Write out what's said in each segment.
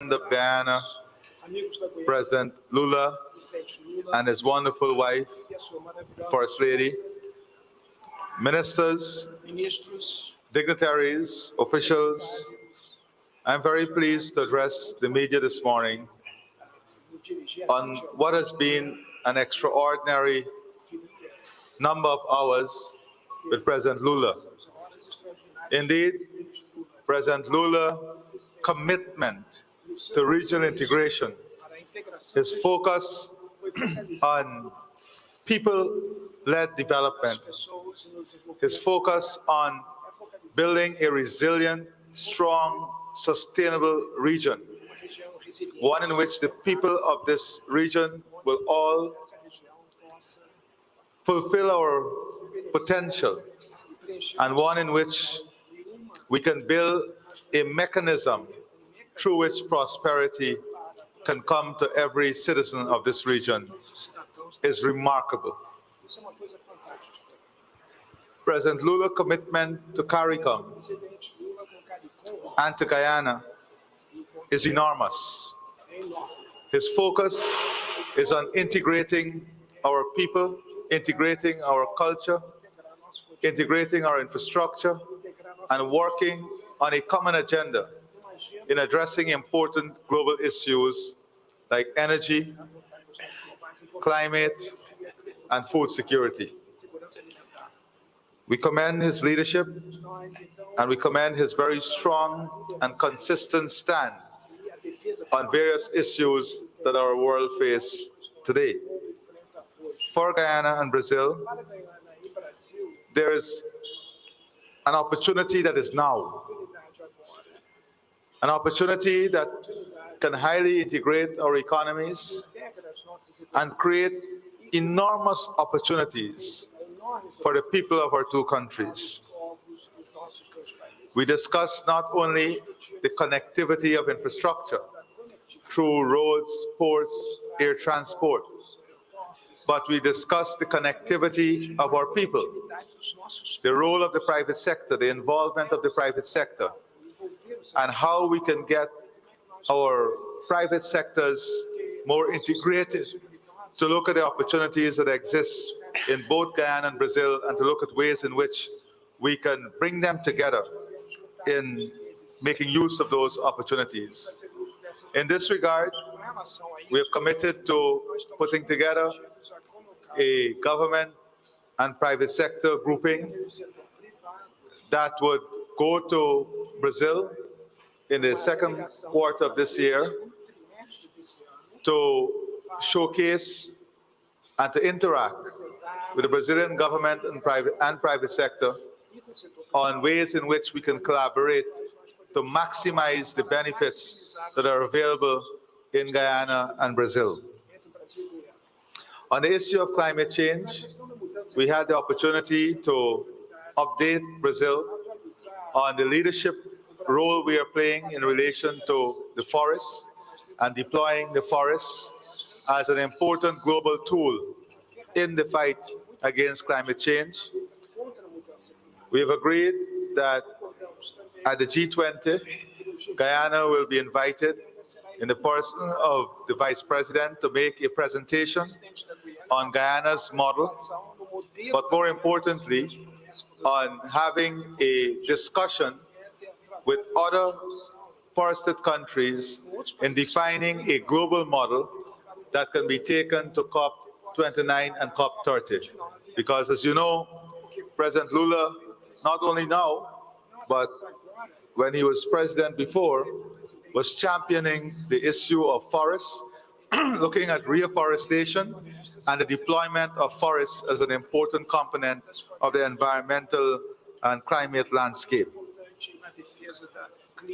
of Guyana, President Lula, and his wonderful wife, First Lady, ministers, dignitaries, officials. I'm very pleased to address the media this morning on what has been an extraordinary number of hours with President Lula. Indeed, President Lula's commitment to regional integration, his focus on people-led development, his focus on building a resilient, strong, sustainable region, one in which the people of this region will all fulfill our potential, and one in which we can build a mechanism through which prosperity can come to every citizen of this region, is remarkable. President Lula's commitment to CARICOM and to Guyana is enormous. His focus is on integrating our people, integrating our culture, integrating our infrastructure, and working on a common agenda in addressing important global issues like energy, climate, and food security. We commend his leadership, and we commend his very strong and consistent stand on various issues that our world faces today. For Guyana and Brazil, there is an opportunity that is now, an opportunity that can highly integrate our economies and create enormous opportunities for the people of our two countries. We discuss not only the connectivity of infrastructure through roads, ports, air transport, but we discuss the connectivity of our people, the role of the private sector, the involvement of the private sector, and how we can get our private sectors more integrated to look at the opportunities that exist in both Guyana and Brazil, and to look at ways in which we can bring them together in making use of those opportunities. In this regard, we have committed to putting together a government and private sector grouping that would go to Brazil in the second quarter of this year to showcase and to interact with the Brazilian government and private sector on ways in which we can collaborate to maximize the benefits that are available in Guyana and Brazil. On the issue of climate change, we had the opportunity to update Brazil on the leadership role we are playing in relation to the forests and deploying the forests as an important global tool in the fight against climate change. We have agreed that at the G20, Guyana will be invited in the person of the Vice President to make a presentation on Guyana's model, but more importantly, on having a discussion with other forested countries in defining a global model that can be taken to COP29 and COP30. Because as you know, President Lula, not only now, but when he was president before, was championing the issue of forests, looking at reforestation and the deployment of forests as an important component of the environmental and climate landscape.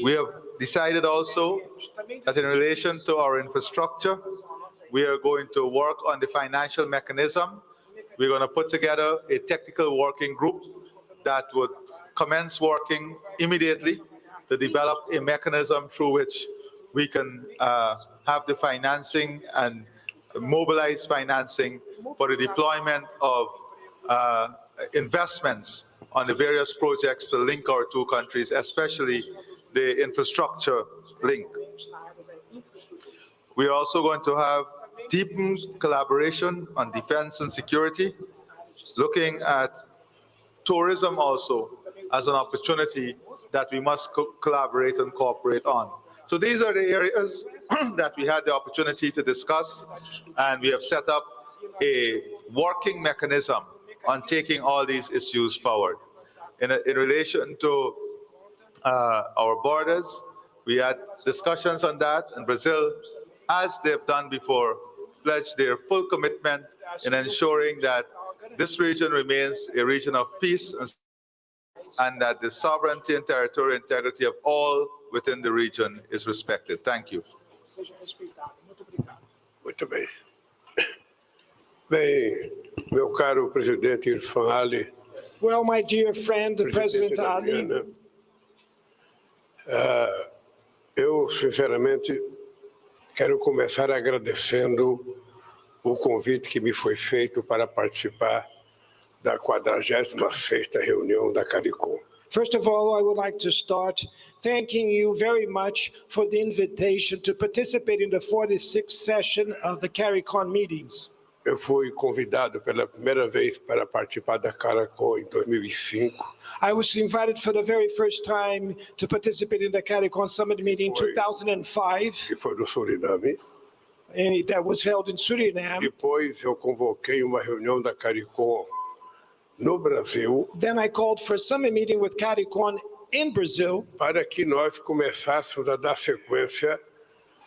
We have decided also that in relation to our infrastructure, we are going to work on the financial mechanism. We're going to put together a technical working group that would commence working immediately to develop a mechanism through which we can have the financing and mobilize financing for the deployment of investments on the various projects to link our two countries, especially the infrastructure link. We are also going to have deepened collaboration on defense and security, looking at tourism also as an opportunity that we must collaborate and cooperate on. So these are the areas that we had the opportunity to discuss, and we have set up a working mechanism on taking all these issues forward. In relation to our borders, we had discussions on that, and Brazil, as they've done before, pledged their full commitment in ensuring that this region remains a region of peace and that the sovereignty and territorial integrity of all within the region is respected. Thank you. Muito bem. Bem, meu caro presidente Irfaan Ali. Well, my dear friend, the President Ali. Eu, sinceramente, quero começar agradecendo o convite que me foi feito para participar da 46ª reunião da CARICOM. First of all, I would like to start thanking you very much for the invitation to participate in the 46th session of the CARICOM meetings. Eu fui convidado pela primeira vez para participar da CARICOM em 2005. I was invited for the very first time to participate in the CARICOM Summit meeting in 2005. Que foi no Suriname. That was held in Suriname. Depois eu convoquei uma reunião da CARICOM no Brasil. Then I called for a summit meeting with CARICOM in Brazil. Para que nós começássemos a dar sequência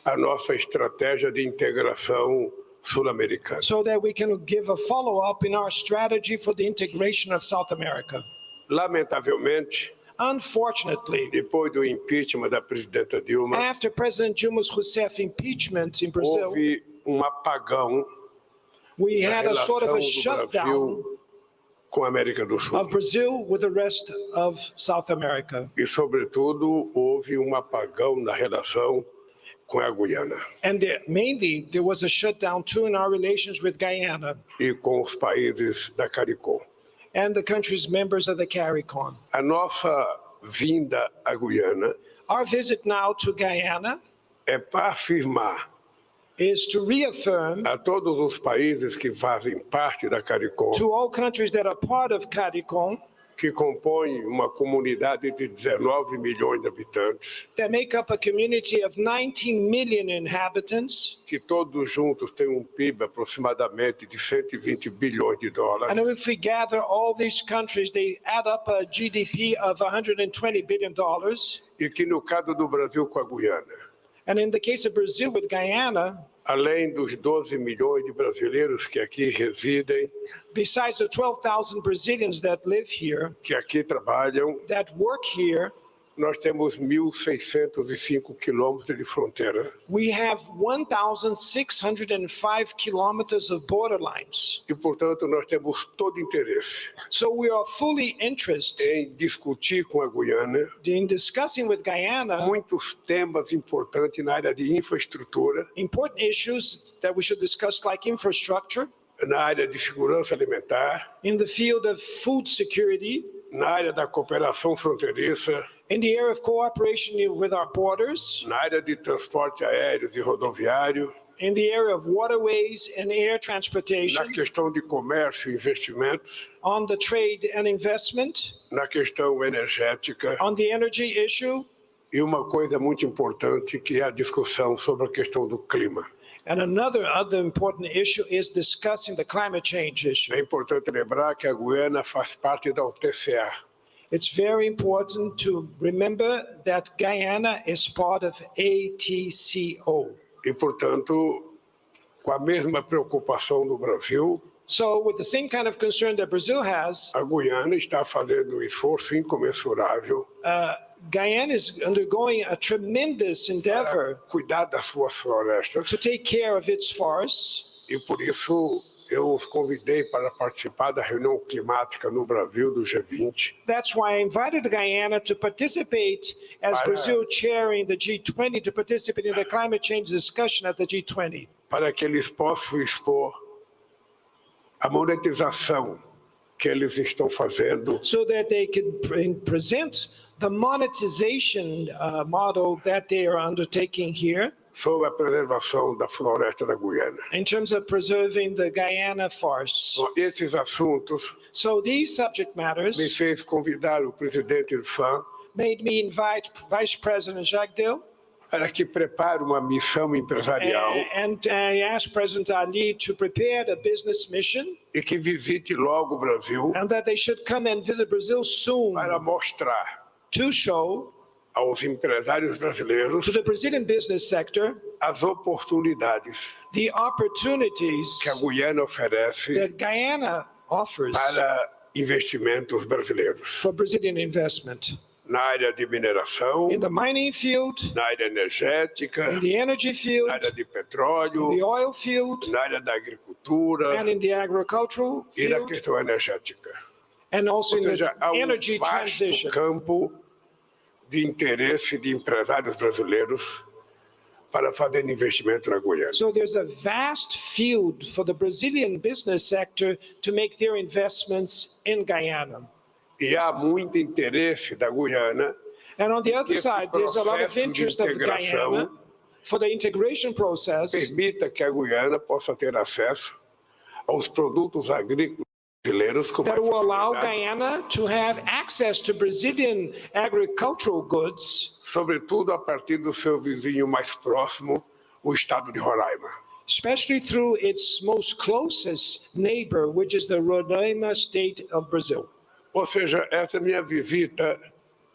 à nossa estratégia de integração sul-americana. So that we can give a follow-up in our strategy for the integration of South America. Lamentavelmente, unfortunately, depois do impeachment da presidenta Dilma, after President Dilma Rousseff impeachment in Brazil, houve apagão we had a sort of a shutdown com a América do Sul. Of Brazil with the rest of South America. E, sobretudo, houve apagão na relação com a Guiana. And mainly, there was a shutdown too in our relations with Guyana. E com os países da CARICOM. And the countries members of the CARICOM. A nossa vinda à Guiana, our visit now to Guyana, é para afirmar is to reaffirm a todos os países que fazem parte da CARICOM, to all countries that are part of CARICOM, que compõem uma comunidade de 19 milhões de habitantes, that make up a community of 19 million inhabitants, que todos juntos têm PIB aproximadamente de 120 bilhões de dólares. And if we gather all these countries, they add up a GDP of 120 billion dollars. E que no caso do Brasil com a Guiana, and in the case of Brazil with Guyana, além dos 12 milhões de brasileiros que aqui residem, besides the 12,000 Brazilians that live here, que aqui trabalham, that work here, nós temos 1.605 quilômetros de fronteira. We have 1,605 kilometers of border lines. E, portanto, nós temos todo interesse. So we are fully interested em discutir com a Guiana in discussing with Guyana muitos temas importantes na área de infraestrutura, important issues that we should discuss like infrastructure, na área de segurança alimentar, in the field of food security, na área da cooperação fronteiriça, in the area of cooperation with our borders, na área de transporte aéreo e rodoviário, in the area of waterways and air transportation, na questão de comércio e investimentos, on the trade and investment, na questão energética, on the energy issue, e uma coisa muito importante que é a discussão sobre a questão do clima. And another important issue is discussing the climate change issue. É importante lembrar que a Guiana faz parte da UTCA. It's very important to remember that Guyana is part of ATCO. E, portanto, com a mesma preocupação do Brasil, so with the same kind of concern that Brazil has, a Guiana está fazendo esforço incomensurável Guyana is undergoing a tremendous endeavor cuidar das suas florestas. To take care of its forests. E por isso eu os convidei para participar da reunião climática no Brasil do G20. That's why I invited Guyana to participate as Brazil chairing the G20 to participate in the climate change discussion at the G20. Para que eles possam expor a monetização que eles estão fazendo. So that they can present the monetization model that they are undertaking here. sobre a preservação da floresta da Guiana. in terms of preserving the Guyana forests. Bom, esses assuntos So these subject me matters fez convidar o presidente Irfaan made me invite Vice President Georgetown para que prepare uma missão empresarial and I asked President Ali to prepare the business mission e que visite logo o Brasil and that they should come and visit Brazil soon para mostrar to show aos empresários brasileiros to the Brazilian business sector as oportunidades the opportunities que a Guiana oferece that Guyana offers para investimentos brasileiros for Brazilian investment na área de mineração, in the mining field, na área energética, in the energy field, na área de in petróleo, the oil field, na área da agricultura and in the agricultural e na field, questão energética. and also Ou in seja, há the energy vasto transition. campo de interesse de empresários brasileiros para fazer investimento na Guiana. So there's a vast field for the Brazilian business sector to make their investments in Guyana. E há muito interesse da Guiana And on the other esse side, there's a lot of processo de interest of integração Guyana for the integration process permita que a Guiana possa ter acesso aos produtos agrícolas brasileiros com that mais will allow facilidade, Guyana to have access to Brazilian agricultural goods, sobretudo a partir do seu vizinho mais próximo, o estado de Roraima. especially through its most closest neighbor, which is the Roraima state of Brazil. Ou seja, essa minha visita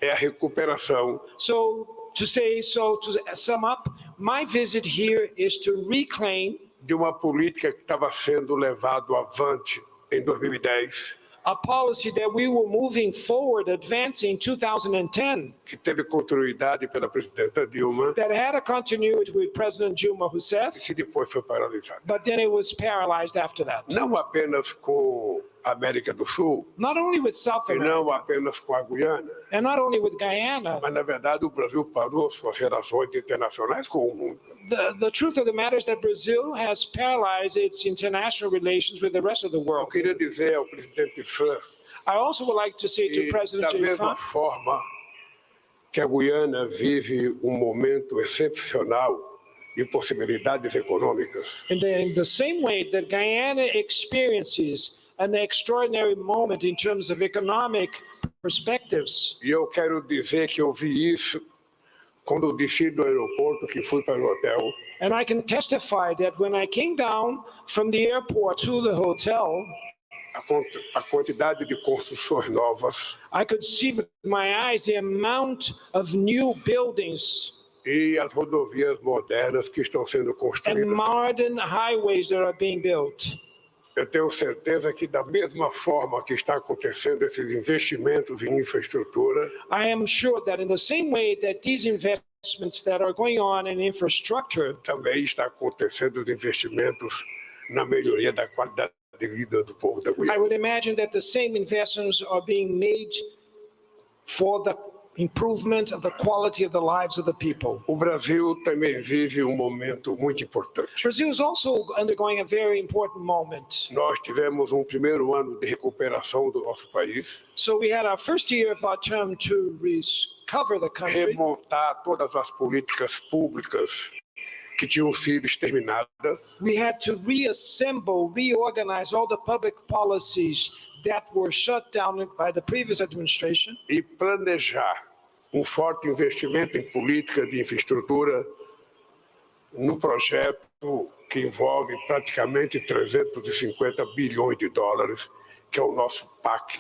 é a recuperação So to sum up, my visit here is to reclaim de uma política que estava sendo levado avante em 2010, a policy that we were moving forward, advancing in 2010, que teve continuidade pela presidenta Dilma, that had a continuity with President Dilma Rousseff, que depois foi paralisada. but then it was paralyzed after that. Não apenas com a América do Sul, Not only with South e não America, apenas com a Guiana, and not only with Guyana, mas, na verdade, o Brasil parou suas relações internacionais com o mundo. the truth of the matter is that Brazil has paralyzed its international relations with the rest of the Eu world. queria dizer ao presidente Irfaan I also would like to say to que, President da mesma Irfaan forma que a Guiana vive um momento excepcional de possibilidades econômicas, in the same way that Guyana experiences an extraordinary moment in terms of economic perspectives. e eu quero dizer que eu vi isso quando eu desci do aeroporto, que fui para o hotel, And I can testify that when I came down from the airport to the hotel, a quantidade de construções novas I could see with my eyes the amount of new buildings e as rodovias modernas que estão sendo and construídas. modern highways that are being built. Eu tenho certeza que, da mesma forma que está acontecendo esses investimentos em infraestrutura, I am sure that in the same way that these investments that are going on in infrastructure, também está acontecendo os investimentos na melhoria da qualidade de vida do povo da I Guiana. would imagine that the same investments are being made for the improvement of the quality of the lives of the people. O Brasil também vive um momento muito importante. Brazil is also undergoing a very important moment. Nós tivemos primeiro ano de recuperação do nosso país, So we had our first year of our term to recover the country, remontar todas as políticas públicas que tinham sido exterminadas we had to reassemble, reorganize all the public policies that were shut down by the previous administration, e planejar forte investimento em política de infraestrutura no projeto que envolve praticamente 350 bilhões de dólares, que é o nosso PAC.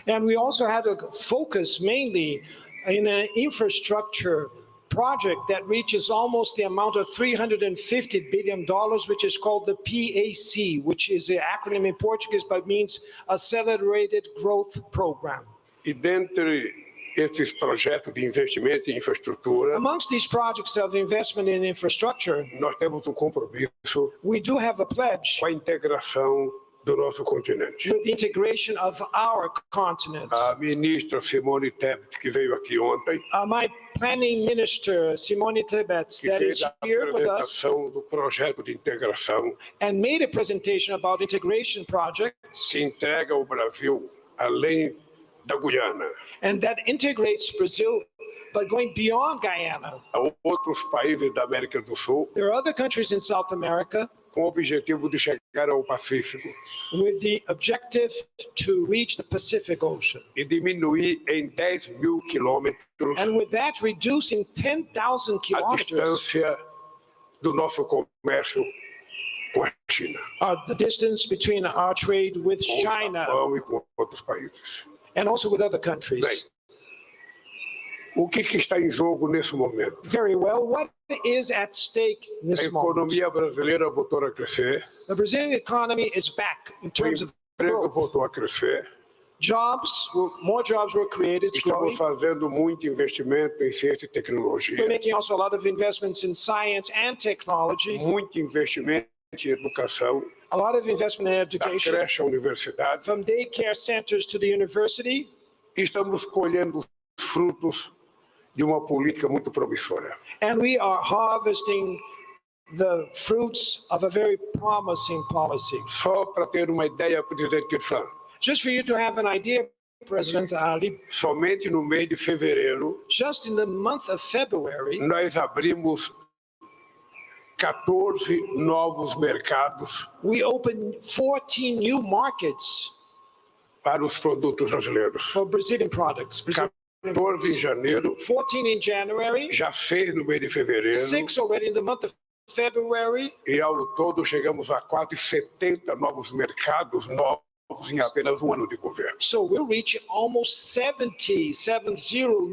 and we also had to focus mainly in an infrastructure project that reaches almost the amount of $350 billion, which is called the PAC, which is an acronym in Portuguese, but means Accelerated Growth Program. E dentre esses projetos de investimento em infraestrutura, Amongst these projects of investment in infrastructure, nós temos compromisso we do have a pledge com a integração do nosso continente. with the integration of our continent. A ministra Simone Tebet, que veio aqui ontem, My planning minister, Simone Tebet, que that fez is a here with us apresentação do projeto de integração and made a presentation about integration projects que entrega ao Brasil, além da Guiana and that integrates Brazil, but going beyond Guyana. a outros países da América do Sul, There are other countries in South America com o objetivo de chegar ao Pacífico with the objective to reach the Pacific Ocean. e diminuir em 10.000 quilômetros And with that, reducing 10,000 a kilometers, distância do nosso comércio com a China, the distance between our trade with com o China Japão e com outros países. and also with other countries. Bem, o que está em jogo nesse momento? Very well. What is at stake in A this moment? economia brasileira voltou a crescer, The Brazilian economy is back in o terms of emprego growth. voltou a crescer, More jobs were created, it's growing. estamos fazendo muito investimento em ciência e tecnologia, We're making also a lot of investments in science and technology, muito investimento em educação, a lot of investment in da education, creche à universidade. from daycare centers to the university. Estamos colhendo os frutos de uma política muito promissora. And we are harvesting the fruits of a very promising policy. Só para ter uma ideia, presidente Irfaan, Just for you to have an idea, President Ali, somente no mês de fevereiro, just in the month of February, nós abrimos 14 novos mercados we opened 14 new markets para os produtos brasileiros. for Brazilian products. 14 em janeiro, 14 in January, já 6 no mês de fevereiro, 6 already in the month of February, e ao todo chegamos a quase 70 novos mercados novos em apenas um ano de governo. so we'll reach almost 70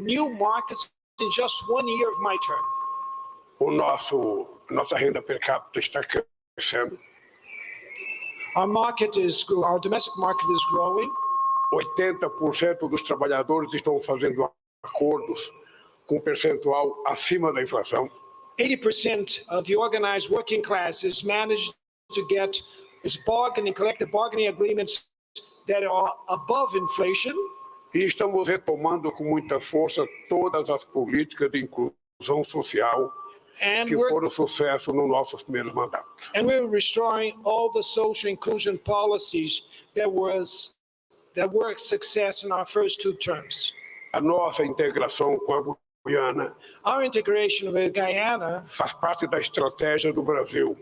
new markets in just 1 year of my term. Nossa renda per capita está crescendo, Our domestic market is growing. 80% dos trabalhadores estão fazendo acordos com percentual acima da inflação. 80% of the organized working classes managed to get collective bargaining agreements that are above inflation. E estamos retomando com muita força todas as políticas de inclusão social And que we're, foram sucesso nos nossos primeiros mandatos. and we're restoring all the social inclusion policies that were a success in our first 2 terms. A nossa integração com a Guiana Our integration with Guyana faz parte da estratégia do Brasil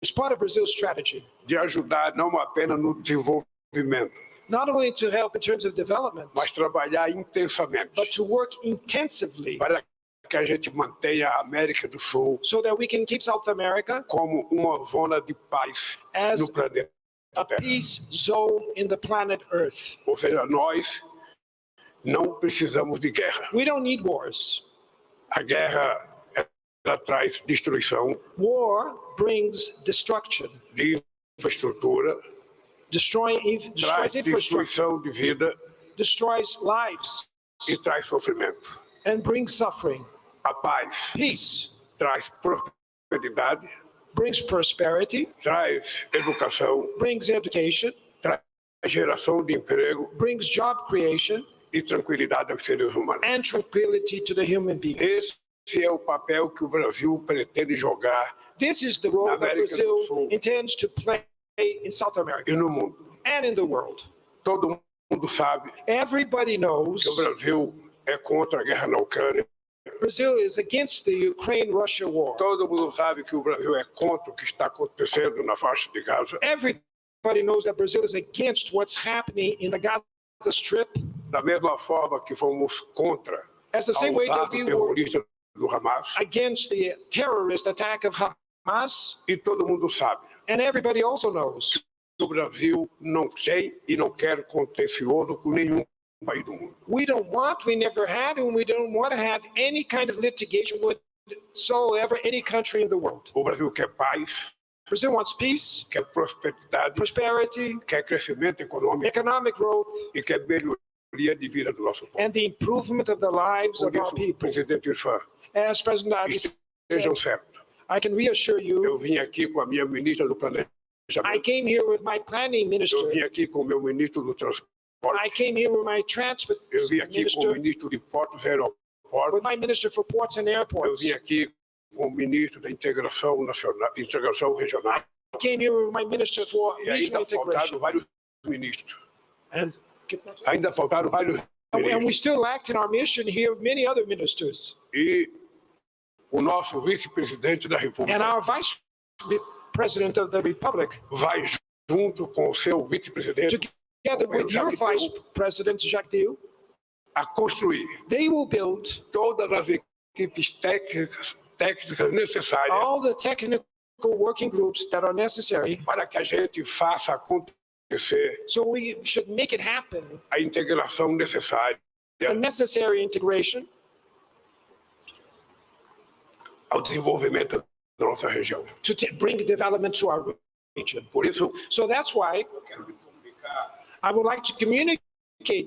is part of Brazil's strategy, de ajudar não apenas no desenvolvimento, not only to help in terms of development, mas trabalhar intensamente but to work intensively para que a gente mantenha a América do Sul so that we can keep South America como uma zona de paz as no planeta a Terra. peace zone in the planet Earth. Ou seja, nós não precisamos de guerra. We don't need wars. A guerra, ela traz destruição War brings destruction, de infraestrutura, destroys traz infrastructure, destruição de vida destroys lives, e traz sofrimento. and brings suffering. A paz Peace traz prosperidade, brings prosperity, traz educação, brings education, traz geração de emprego brings job creation, e tranquilidade aos seres humanos. and tranquility to the human beings. Esse é o papel que o Brasil pretende jogar This is the role that América do Brazil Sul. intends to play in South America e no mundo. and in the world. Todo mundo sabe Everybody knows que o Brasil é contra a guerra na Ucrânia. Brazil is against the Ukraine-Russia war. Todo mundo sabe que o Brasil é contra o que está acontecendo na faixa de Gaza. Everybody knows that Brazil is against what's happening in the Gaza Strip. Da mesma forma que fomos contra As the same way ao that ato we were terrorista do Hamas. against the terrorist attack of Hamas, E todo mundo sabe and everybody also knows que o Brasil não tem e não quer contencioso com nenhum país do mundo. we never had, and we don't want to have any kind of litigation with whatsoever any country in the world. O Brasil quer paz, Brazil wants peace, quer prosperidade, prosperity, quer crescimento econômico economic growth, e quer melhoria de vida do nosso povo. and the improvement of the lives Por of our isso, people. presidente Irfaan, As President Ali estejam said, certos. I can reassure you, Eu vim aqui com a minha ministra do I Planejamento, came here with my planning minister. eu vim aqui com o meu ministro do I Transporte, came here with my transport eu vim aqui com o minister, ministro de Portos e with Aeroportos, my minister for ports and eu airports. vim aqui com o ministro da Integração Nacional, Integração Regional, I came here with my minister for e ainda regional faltaram integration. vários ministros. And Ainda faltaram vários And we ministros. still lacked in our mission here many other ministers. E o nosso vice-presidente da And República our Vice President of the Republic, vai junto com o seu vice-presidente together with your Vice President, Jacques, a construir they will build todas as equipes técnicas necessárias all the technical working groups that are necessary. para que a gente faça acontecer So we should make it happen, a integração necessária the necessary integration ao desenvolvimento da nossa região. to bring development to our region. Por isso, So that's why I would like to communicate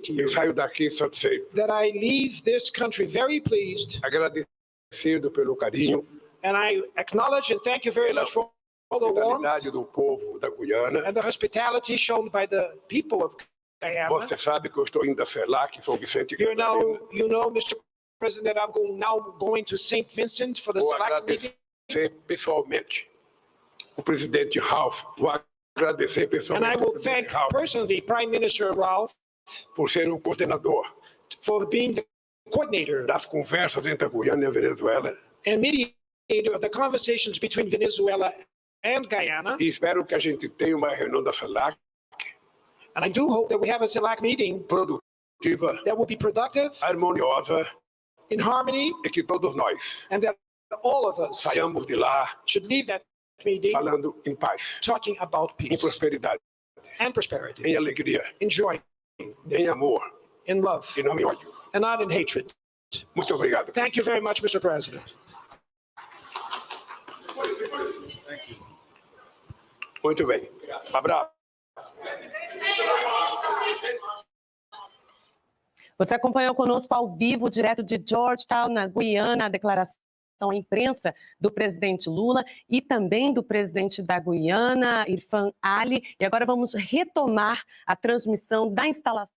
to you eu saio daqui satisfeito, that I leave this country very pleased, agradecido pelo carinho, and I acknowledge and thank you very much for all the warmth hospitalidade do povo da Guiana. and the hospitality shown by the people of Guyana. Você sabe que eu estou indo a CELAC, São Vicente e You Catarina. know, Mr. President, that I'm now going to St. Vincent for the Vou select meeting. agradecer pessoalmente o presidente Ralph, vou agradecer And pessoalmente I o will presidente thank Ralph personally Prime Minister Ralph por ser o coordenador for being the coordinator das conversas entre a Guiana e a Venezuela. and mediator of the conversations between Venezuela and Guyana. E espero que a gente tenha uma reunião da CELAC And I do hope that we have a select meeting produtiva, that will be productive, harmoniosa in harmony, e que todos nós and that all of us saiamos de lá should leave that meeting falando em paz, talking about em peace prosperidade, and prosperity, em alegria, in joy, em amor in love, e não em ódio. and not in hatred. Muito obrigado. Thank you very much, Mr. President. Muito bem. Abraço. Você acompanhou conosco ao vivo, direto de Georgetown, na Guiana, a declaração à imprensa do presidente Lula e também do presidente da Guiana, Irfaan Ali. E agora vamos retomar a transmissão da instalação.